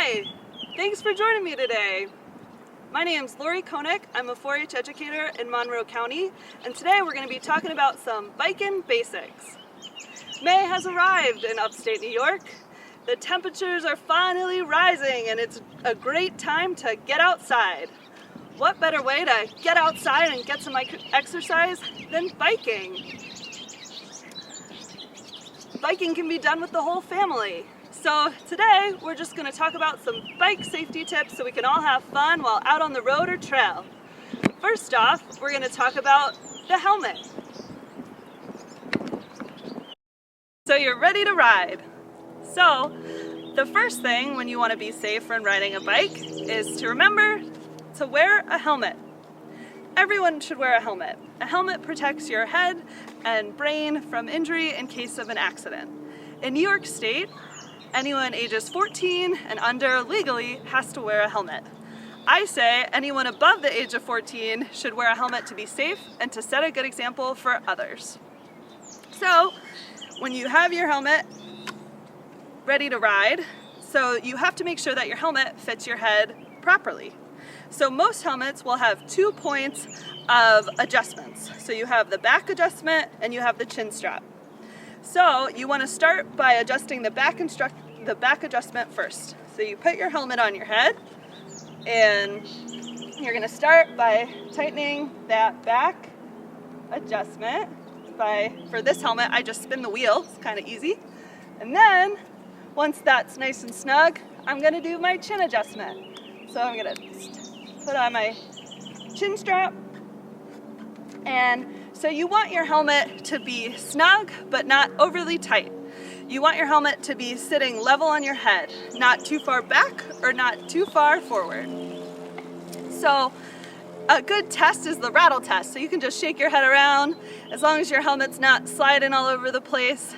Hi, thanks for joining me today. My name's Lori. I'm a 4-H educator in Monroe County, and today we're going to be talking about some biking basics. May has arrived in upstate New York. The temperatures are finally rising and it's a great time to get outside. What better way to get outside and get some exercise than biking? Biking can be done with the whole family. So today we're just going to talk about some bike safety tips so we can all have fun while out on the road or trail. First off, we're going to talk about the helmet. So you're ready to ride. So the first thing when you want to be safe when riding a bike is to remember to wear a helmet. Everyone should wear a helmet. A helmet protects your head and brain from injury in case of an accident. In New York State, anyone ages 14 and under legally has to wear a helmet. I say anyone above the age of 14 should wear a helmet to be safe and to set a good example for others. So when you have your helmet ready to ride, so you have to make sure that your helmet fits your head properly. So most helmets will have 2 points of adjustments. So you have the back adjustment and you have the chin strap. So you want to start by adjusting the back adjustment first. So you put your helmet on your head and you're going to start by tightening that back adjustment. For this helmet, I just spin the wheel. It's kind of easy. And then once that's nice and snug, I'm going to do my chin adjustment. So I'm going to put on my chin strap. And so you want your helmet to be snug, but not overly tight. You want your helmet to be sitting level on your head, not too far back or not too far forward. So a good test is the rattle test. So you can just shake your head around. As long as your helmet's not sliding all over the place,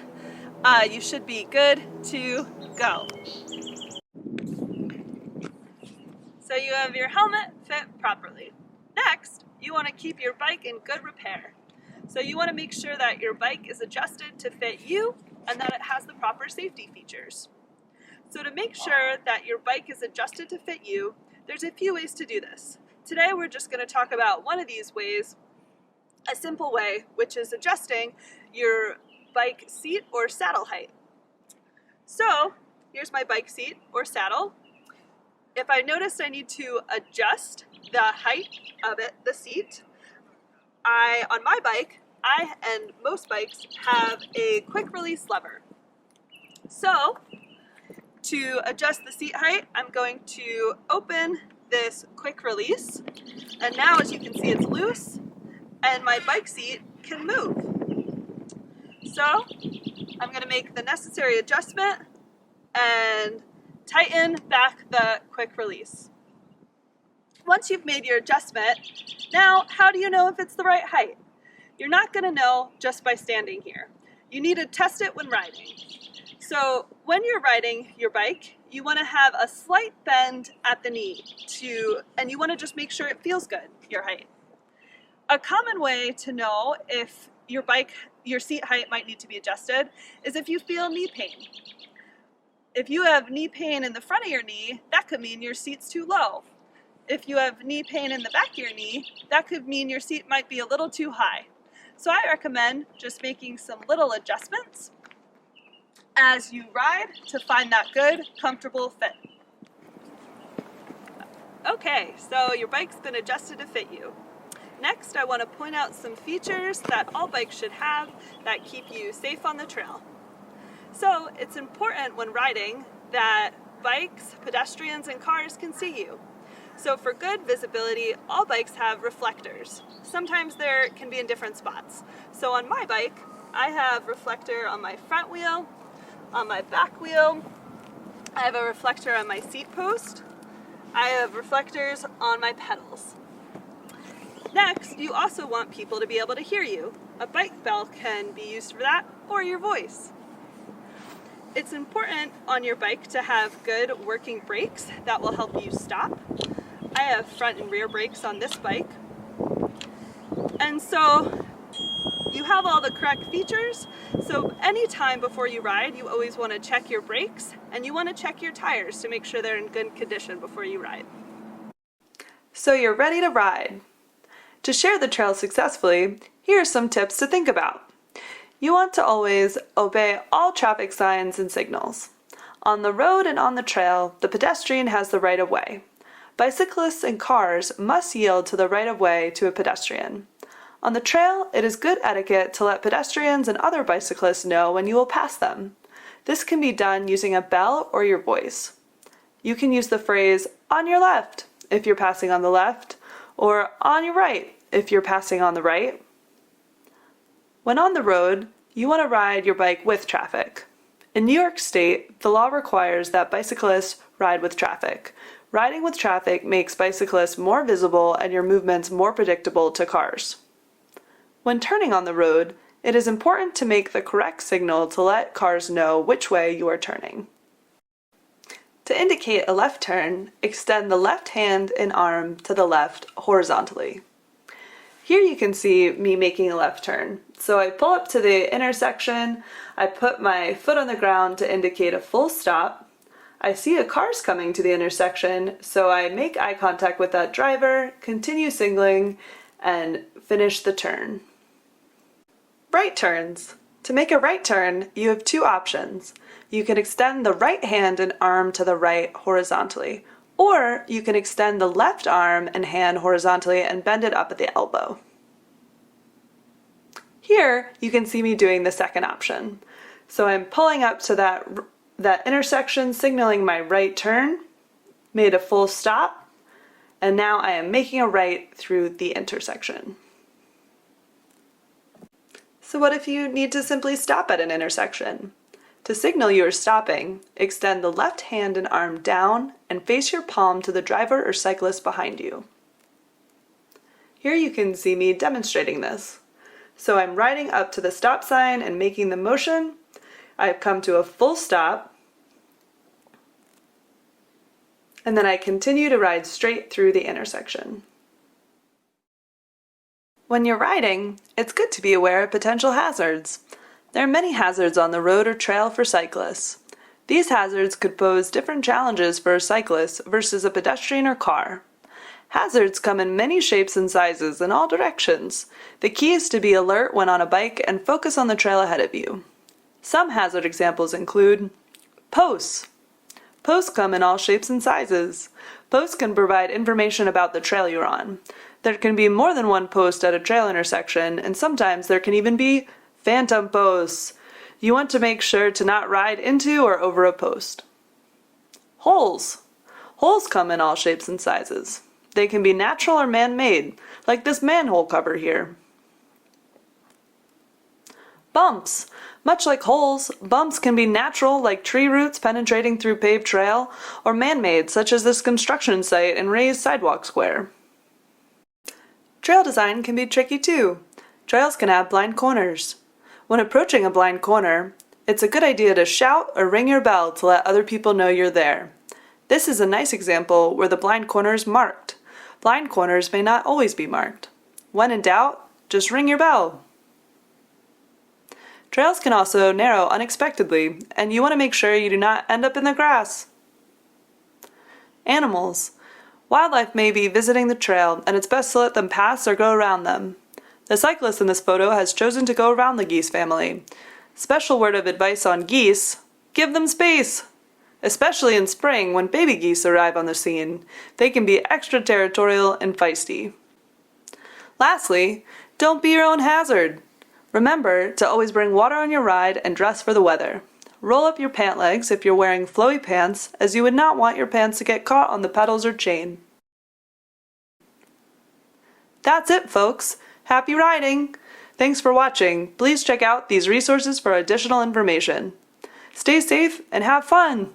you should be good to go. So you have your helmet fit properly. Next, you want to keep your bike in good repair. So you want to make sure that your bike is adjusted to fit you and that it has the proper safety features. So to make sure that your bike is adjusted to fit you, there's a few ways to do this. Today we're just going to talk about one of these ways, a simple way, which is adjusting your bike seat or saddle height. So here's my bike seat or saddle. If I notice I need to adjust the height of the seat, on my bike, and most bikes have a quick release lever. So to adjust the seat height, I'm going to open this quick release, and now as you can see it's loose and my bike seat can move. So I'm going to make the necessary adjustment and tighten back the quick release. Once you've made your adjustment, now how do you know if it's the right height? You're not going to know just by standing here. You need to test it when riding. So when you're riding your bike, you want to have a slight bend at the knee and you want to just make sure it feels good, your height. A common way to know if your seat height might need to be adjusted is if you feel knee pain. If you have knee pain in the front of your knee, that could mean your seat's too low. If you have knee pain in the back of your knee, that could mean your seat might be a little too high. So I recommend just making some little adjustments as you ride to find that good, comfortable fit. Okay, so your bike's been adjusted to fit you. Next, I want to point out some features that all bikes should have that keep you safe on the trail. So it's important when riding that bikes, pedestrians, and cars can see you. So for good visibility, all bikes have reflectors. Sometimes there can be in different spots. So on my bike, I have reflector on my front wheel, on my back wheel. I have a reflector on my seat post. I have reflectors on my pedals. Next, you also want people to be able to hear you. A bike bell can be used for that, or your voice. It's important on your bike to have good working brakes that will help you stop. I have front and rear brakes on this bike. And so you have all the correct features, so anytime before you ride, you always want to check your brakes and you want to check your tires to make sure they're in good condition before you ride. So you're ready to ride. To share the trail successfully, here are some tips to think about. You want to always obey all traffic signs and signals. On the road and on the trail, the pedestrian has the right of way. Bicyclists and cars must yield to the right of way to a pedestrian. On the trail, it is good etiquette to let pedestrians and other bicyclists know when you will pass them. This can be done using a bell or your voice. You can use the phrase, "on your left," if you're passing on the left, or "on your right," if you're passing on the right. When on the road, you want to ride your bike with traffic. In New York State, the law requires that bicyclists ride with traffic. Riding with traffic makes bicyclists more visible and your movements more predictable to cars. When turning on the road, it is important to make the correct signal to let cars know which way you are turning. To indicate a left turn, extend the left hand and arm to the left horizontally. Here you can see me making a left turn. So I pull up to the intersection, I put my foot on the ground to indicate a full stop. I see a car's coming to the intersection, so I make eye contact with that driver, continue signaling, and finish the turn. Right turns. To make a right turn, you have two options. You can extend the right hand and arm to the right horizontally, or you can extend the left arm and hand horizontally and bend it up at the elbow. Here, you can see me doing the second option. So I'm pulling up to that intersection, signaling my right turn, made a full stop, and now I am making a right through the intersection. So what if you need to simply stop at an intersection? To signal you are stopping, extend the left hand and arm down and face your palm to the driver or cyclist behind you. Here you can see me demonstrating this. So I'm riding up to the stop sign and making the motion. I've come to a full stop, and then I continue to ride straight through the intersection. When you're riding, it's good to be aware of potential hazards. There are many hazards on the road or trail for cyclists. These hazards could pose different challenges for a cyclist versus a pedestrian or car. Hazards come in many shapes and sizes in all directions. The key is to be alert when on a bike and focus on the trail ahead of you. Some hazard examples include posts. Posts come in all shapes and sizes. Posts can provide information about the trail you're on. There can be more than one post at a trail intersection, and sometimes there can even be phantom posts. You want to make sure to not ride into or over a post. Holes. Holes come in all shapes and sizes. They can be natural or man-made, like this manhole cover here. Bumps. Much like holes, bumps can be natural, like tree roots penetrating through paved trail, or man-made, such as this construction site and raised sidewalk square. Trail design can be tricky too. Trails can have blind corners. When approaching a blind corner, it's a good idea to shout or ring your bell to let other people know you're there. This is a nice example where the blind corner is marked. Blind corners may not always be marked. When in doubt, just ring your bell. Trails can also narrow unexpectedly, and you want to make sure you do not end up in the grass. Animals. Wildlife may be visiting the trail, and it's best to let them pass or go around them. The cyclist in this photo has chosen to go around the geese family. Special word of advice on geese: give them space! Especially in spring when baby geese arrive on the scene. They can be extraterritorial and feisty. Lastly, don't be your own hazard. Remember to always bring water on your ride and dress for the weather. Roll up your pant legs if you're wearing flowy pants, as you would not want your pants to get caught on the pedals or chain. That's it, folks. Happy riding! Thanks for watching. Please check out these resources for additional information. Stay safe and have fun!